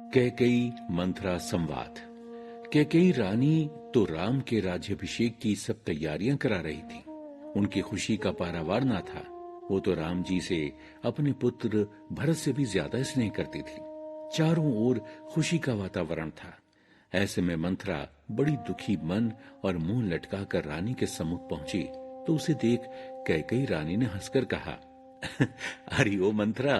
कैकेयी मंथरा संवाद। कैकेयी रानी तो राम के राज्याभिषेक की सब तैयारियां करा रही थी। उनकी खुशी का पारावार ना था। वो तो राम जी से अपने पुत्र भरत से भी ज्यादा स्नेह करती थी। चारों ओर खुशी का वातावरण था। ऐसे में मंथरा बड़ी दुखी मन और मुंह लटकाकर रानी के सम्मुख पहुंची तो उसे देख कैकेयी रानी ने हंसकर कहा, अरे ओ मंथरा,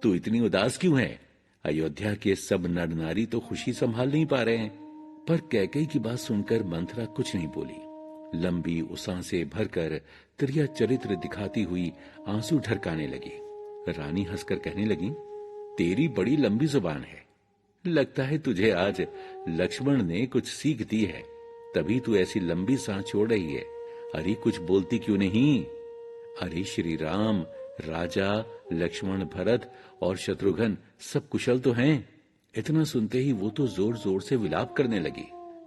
तू इतनी उदास क्यों है? अयोध्या के सब नर नारी तो खुशी संभाल नहीं पा रहे हैं। पर कैकेयी की बात सुनकर मंथरा कुछ नहीं बोली। लंबी उसां से भरकर त्रिया चरित्र दिखाती हुई आंसू ढरकाने लगी। रानी हंसकर कहने लगी, तेरी बड़ी लंबी जुबान है। लगता है तुझे आज लक्ष्मण ने कुछ सीख दी है, तभी तू ऐसी लंबी सांस छोड़ रही है। अरे कुछ बोलती क्यों नहीं? अरे श्री राम, राजा, लक्ष्मण, भरत और शत्रुघ्न सब कुशल तो हैं। इतना सुनते ही वो तो जोर जोर से विलाप करने लगी।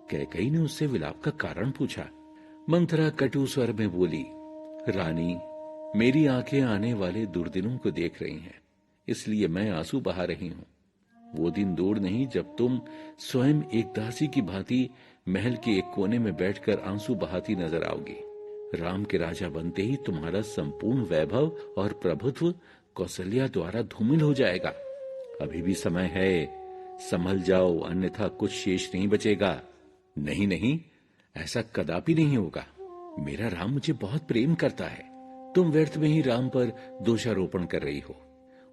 कैकेयी ने उससे विलाप का कारण पूछा। मंथरा कटु स्वर में बोली, रानी, मेरी आंखें आने वाले दुर्दिनों को देख रही हैं, इसलिए मैं आंसू बहा रही हूं। वो दिन दूर नहीं जब तुम स्वयं एक दासी की भांति महल के एक कोने में बैठकर आंसू बहाती नजर आओगी। राम के राजा बनते ही तुम्हारा संपूर्ण वैभव और प्रभुत्व कौशल्या द्वारा धूमिल हो जाएगा। अभी भी समय है, संभल जाओ, अन्यथा कुछ शेष नहीं बचेगा। नहीं नहीं, ऐसा कदापि नहीं होगा। मेरा राम मुझे बहुत प्रेम करता है। तुम व्यर्थ में ही राम पर दोषारोपण कर रही हो।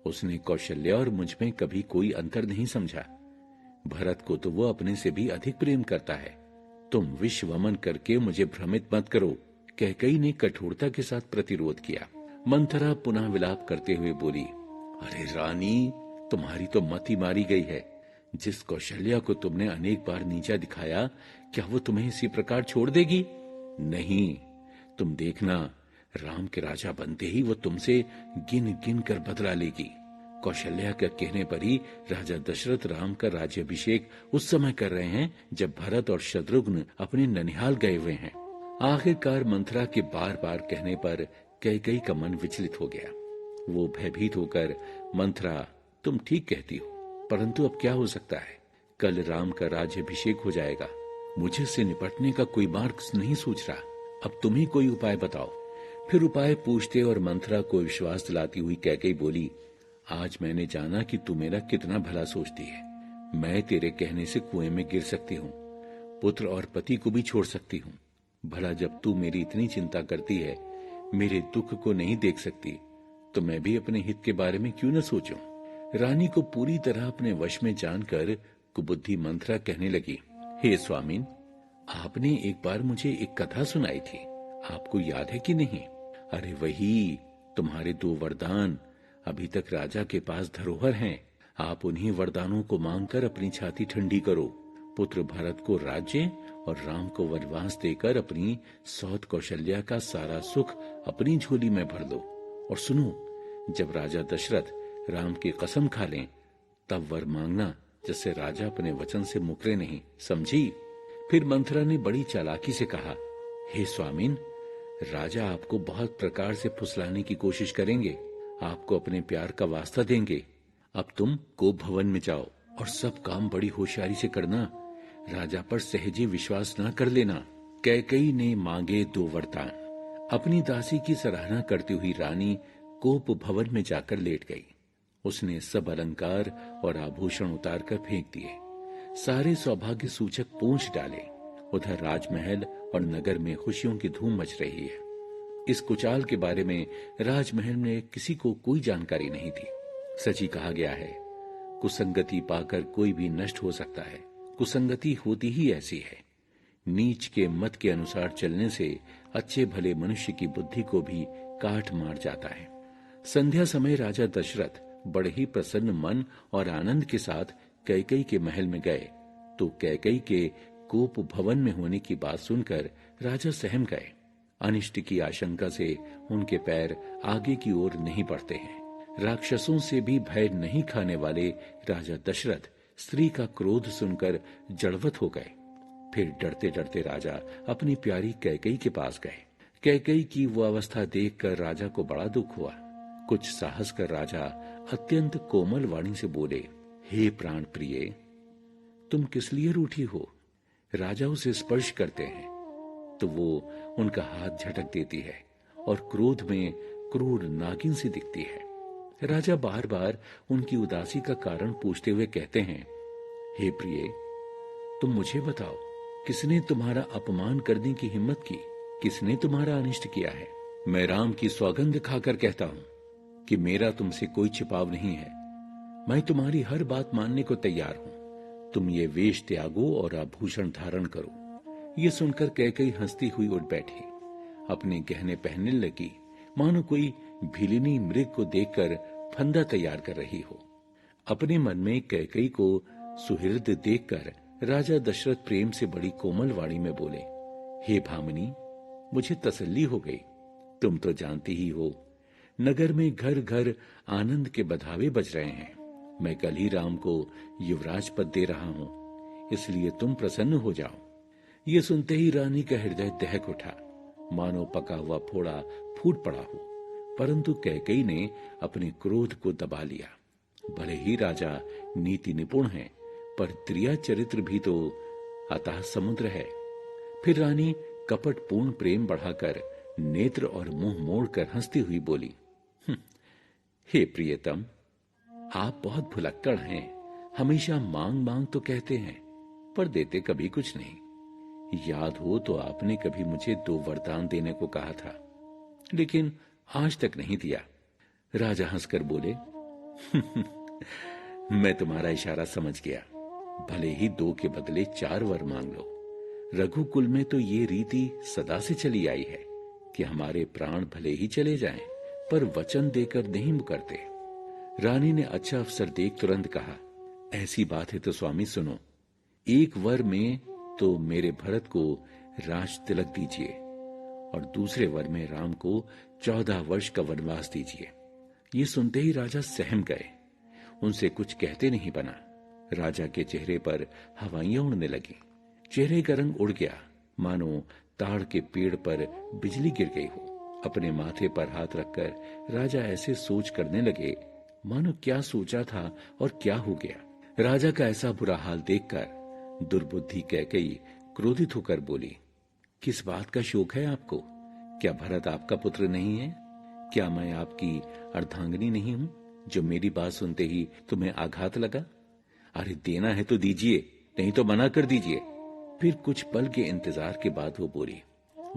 उसने कौशल्या और मुझ में कभी कोई अंतर नहीं समझा। भरत को तो वो अपने से भी अधिक प्रेम करता है। तुम विश्वमन करके मुझे भ्रमित मत करो। कैकेयी ने कठोरता के साथ प्रतिरोध किया। मंथरा पुनः विलाप करते हुए बोली, अरे रानी, तुम्हारी तो मति मारी गई है। जिस कौशल्या को तुमने अनेक बार नीचा दिखाया, क्या वो तुम्हें इसी प्रकार छोड़ देगी? नहीं, तुम देखना, राम के राजा बनते ही वो तुमसे गिन गिन कर बदला लेगी। कौशल्या के कहने पर ही राजा दशरथ राम का राज्याभिषेक उस समय कर रहे हैं जब भरत और शत्रुघ्न अपने ननिहाल गए हुए हैं। आखिरकार मंथरा के बार बार कहने पर कैकेयी का मन विचलित हो गया। वो भयभीत होकर, मंथरा, तुम ठीक कहती हो, परंतु अब क्या हो सकता है? कल राम का राज्याभिषेक हो जाएगा। मुझे इससे निपटने का कोई मार्ग नहीं सूझ रहा। अब तुम ही कोई उपाय बताओ। फिर उपाय पूछते और मंथरा को विश्वास दिलाती हुई कैकेयी बोली, आज मैंने जाना कि तू मेरा कितना भला सोचती है। मैं तेरे कहने से कुएं में गिर सकती हूँ, पुत्र और पति को भी छोड़ सकती हूँ। भला जब तू मेरी इतनी चिंता करती है, मेरे दुख को नहीं देख सकती, तो मैं भी अपने हित के बारे में क्यों न सोचूं? रानी को पूरी तरह अपने वश में जानकर कुबुद्धि मंथरा कहने लगी, हे स्वामीन, आपने एक बार मुझे एक कथा सुनाई थी, आपको याद है कि नहीं? अरे वही, तुम्हारे 2 वरदान अभी तक राजा के पास धरोहर हैं। आप उन्हीं वरदानों को मांगकर अपनी छाती ठंडी करो। पुत्र भरत को राज्य और राम को वनवास देकर अपनी सौत कौशल्या का सारा सुख अपनी झोली में भर दो। और सुनो, जब राजा दशरथ राम की कसम खा लें, तब वर मांगना, जिससे राजा अपने वचन से मुकरे नहीं, समझी? फिर मंथरा ने बड़ी चालाकी से कहा, हे स्वामीन, राजा आपको बहुत प्रकार से फुसलाने की कोशिश करेंगे, आपको अपने प्यार का वास्ता देंगे। अब तुम कोप भवन में जाओ और सब काम बड़ी होशियारी से करना। राजा पर सहजे विश्वास न कर लेना। कैकेयी ने मांगे 2 वरदान। अपनी दासी की सराहना करती हुई रानी कोप भवन में जाकर लेट गई। उसने सब अलंकार और आभूषण उतारकर फेंक दिए, सारे सौभाग्य सूचक पोंछ डाले। उधर राजमहल और नगर में खुशियों की धूम मच रही है। इस कुचाल के बारे में राजमहल में किसी को कोई जानकारी नहीं थी। सची कहा गया है, कुसंगति पाकर कोई भी नष्ट हो सकता है। कुसंगति होती ही ऐसी है। नीच के मत के अनुसार चलने से अच्छे भले मनुष्य की बुद्धि को भी काट मार जाता है। संध्या समय राजा दशरथ बड़े ही प्रसन्न मन और आनंद के साथ कैकेयी के महल में गए तो कैकेयी के कोप भवन में होने की बात सुनकर राजा सहम गए। अनिष्ट की आशंका से उनके पैर आगे की ओर नहीं बढ़ते हैं। राक्षसों से भी भय नहीं खाने वाले राजा दशरथ स्त्री का क्रोध सुनकर जड़वत हो गए। फिर डरते डरते राजा अपनी प्यारी कैकेयी के पास गए। कैकेयी की वो अवस्था देखकर राजा को बड़ा दुख हुआ। कुछ साहस कर राजा अत्यंत कोमल वाणी से बोले, हे प्राण प्रिय, तुम किस लिए रूठी हो? राजा उसे स्पर्श करते हैं तो वो उनका हाथ झटक देती है और क्रोध में क्रूर नागिन सी दिखती है। राजा बार बार उनकी उदासी का कारण पूछते हुए कहते हैं, हे प्रिय, तुम मुझे बताओ, किसने तुम्हारा अपमान करने की हिम्मत की? किसने तुम्हारा अनिष्ट किया है? मैं राम की सौगंध खाकर कहता हूं कि मेरा तुमसे कोई छिपाव नहीं है। मैं तुम्हारी हर बात मानने को तैयार हूं। तुम ये वेश त्यागो और आभूषण धारण करो। ये सुनकर कैकेयी हंसती हुई उठ बैठी, अपने गहने पहनने लगी, मानो कोई भिलिनी मृग को देखकर फंदा तैयार कर रही हो। अपने मन में कैकेयी को सुहृद देखकर राजा दशरथ प्रेम से बड़ी कोमल वाणी में बोले, हे भामिनी, मुझे तसल्ली हो गई। तुम तो जानती ही हो, नगर में घर घर आनंद के बधावे बज रहे हैं। मैं कल ही राम को युवराज पद दे रहा हूं, इसलिए तुम प्रसन्न हो जाओ। ये सुनते ही रानी का हृदय दहक उठा, मानो पका हुआ फोड़ा फूट पड़ा हो। परंतु कैकेयी ने अपने क्रोध को दबा लिया। भले ही राजा नीति निपुण है, पर त्रिया चरित्र भी तो अतः समुद्र है। फिर रानी कपटपूर्ण प्रेम बढ़ाकर नेत्र और मुंह मोड़कर हंसती हुई बोली, हे प्रियतम, आप बहुत भुलक्कड़ हैं। हमेशा मांग मांग तो कहते हैं, पर देते कभी कुछ नहीं। याद हो तो आपने कभी मुझे 2 वरदान देने को कहा था, लेकिन आज तक नहीं दिया। राजा हंसकर बोले, मैं तुम्हारा इशारा समझ गया। भले ही 2 के बदले 4 वर मांग लो। रघुकुल में तो ये रीति सदा से चली आई है कि हमारे प्राण भले ही चले जाएं, पर वचन देकर नहीं मुकरते। रानी ने अच्छा अवसर देख तुरंत कहा, ऐसी बात है तो स्वामी सुनो। 1 वर में तो मेरे भरत को राज तिलक दीजिए और दूसरे वर में राम को 14 वर्ष का वनवास दीजिए। ये सुनते ही राजा सहम गए। उनसे कुछ कहते नहीं बना। राजा के चेहरे पर हवाइयां उड़ने लगी। चेहरे का रंग उड़ गया, मानो ताड़ के पेड़ पर बिजली गिर गई हो। अपने माथे पर हाथ रखकर राजा ऐसे सोच करने लगे, मानो क्या सोचा था और क्या हो गया। राजा का ऐसा बुरा हाल देखकर दुर्बुद्धि कैकेयी क्रोधित होकर बोली, किस बात का शोक है आपको? क्या भरत आपका पुत्र नहीं है? क्या मैं आपकी अर्धांगिनी नहीं हूं, जो मेरी बात सुनते ही तुम्हें आघात लगा? अरे देना है तो दीजिए, नहीं तो मना कर दीजिए। फिर कुछ पल के इंतजार के बाद वो बोली,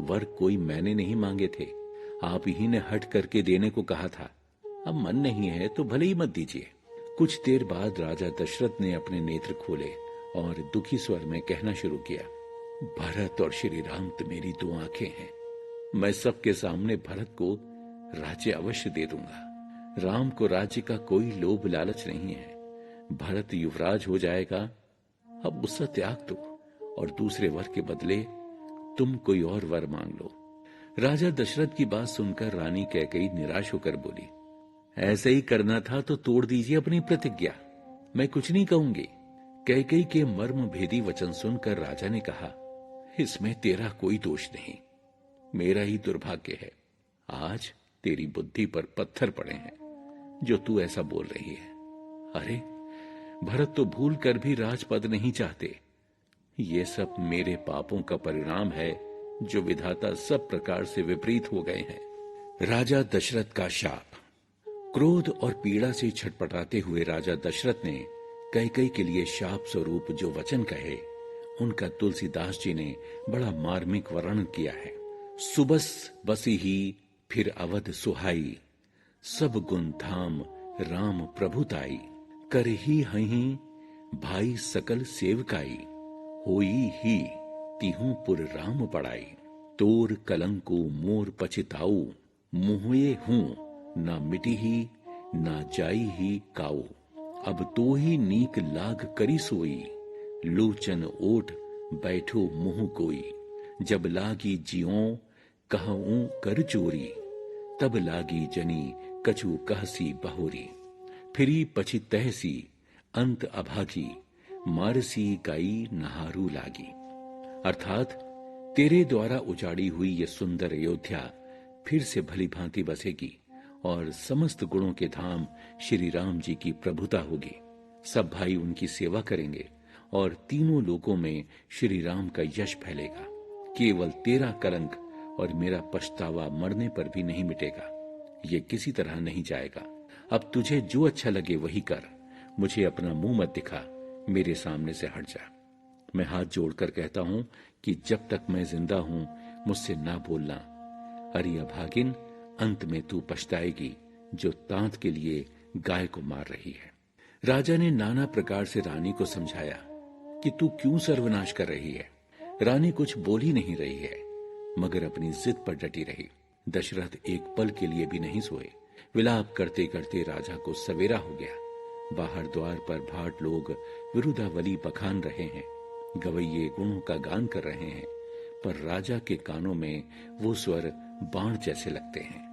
वर कोई मैंने नहीं मांगे थे, आप ही ने हट करके देने को कहा था। अब मन नहीं है तो भले ही मत दीजिए। कुछ देर बाद राजा दशरथ ने अपने नेत्र खोले और दुखी स्वर में कहना शुरू किया, भरत और श्री राम तो मेरी 2 आंखें हैं। मैं सबके सामने भरत को राज्य अवश्य दे दूंगा। राम को राज्य का कोई लोभ लालच नहीं है। भरत युवराज हो जाएगा। अब उसका त्याग दो और दूसरे वर के बदले तुम कोई और वर मांग लो। राजा दशरथ की बात सुनकर रानी कैकेयी निराश होकर बोली, ऐसे ही करना था तो तोड़ दीजिए अपनी प्रतिज्ञा। मैं कुछ नहीं कहूंगी। कैकेयी के मर्म भेदी वचन सुनकर राजा ने कहा, इसमें तेरा कोई दोष नहीं, मेरा ही दुर्भाग्य है। आज तेरी बुद्धि पर पत्थर पड़े हैं जो तू ऐसा बोल रही है। अरे भरत तो भूल कर भी राजपद नहीं चाहते। ये सब मेरे पापों का परिणाम है जो विधाता सब प्रकार से विपरीत हो गए हैं। राजा दशरथ का शाप। क्रोध और पीड़ा से छटपटाते हुए राजा दशरथ ने कैकेयी के लिए शाप स्वरूप जो वचन कहे, उनका तुलसीदास जी ने बड़ा मार्मिक वर्णन किया है। सुबस बसी ही फिर अवध सुहाई, सब गुण धाम राम प्रभुताई। करही हही भाई सकल सेवकाई, होई ही तिहु पुर राम पड़ाई। तोर कलंको मोर पछिताऊ, मुहुए हूं ना मिटी ही ना जाई ही काऊ। अब तो ही नीक लाग करी सोई, लोचन ओठ बैठो मुंह कोई। जब लागी जियों कहूं कर चोरी, तब लागी जनी कछु कहसी बहोरी। फिरी पछि तहसी अंत अभागी, मारसी काई नहारू लागी। अर्थात तेरे द्वारा उजाड़ी हुई ये सुंदर अयोध्या फिर से भली भांति बसेगी और समस्त गुणों के धाम श्री राम जी की प्रभुता होगी। सब भाई उनकी सेवा करेंगे और तीनों लोकों में श्री राम का यश फैलेगा। केवल तेरा कलंक और मेरा पछतावा मरने पर भी नहीं मिटेगा। ये किसी तरह नहीं जाएगा। अब तुझे जो अच्छा लगे वही कर, मुझे अपना मुंह मत दिखा, मेरे सामने से हट जा। मैं हाथ जोड़कर कहता हूं कि जब तक मैं जिंदा हूं मुझसे ना बोलना। अरे अभागिन, अंत में तू पछताएगी जो तांत के लिए गाय को मार रही है। राजा ने नाना प्रकार से रानी को समझाया कि तू क्यों सर्वनाश कर रही है। रानी कुछ बोल ही नहीं रही है, मगर अपनी जिद पर डटी रही। दशरथ एक पल के लिए भी नहीं सोए। विलाप करते करते राजा को सवेरा हो गया। बाहर द्वार पर भाट लोग विरुदावली बखान रहे हैं, गवैये गुणों का गान कर रहे हैं, पर राजा के कानों में वो स्वर बाण जैसे लगते हैं।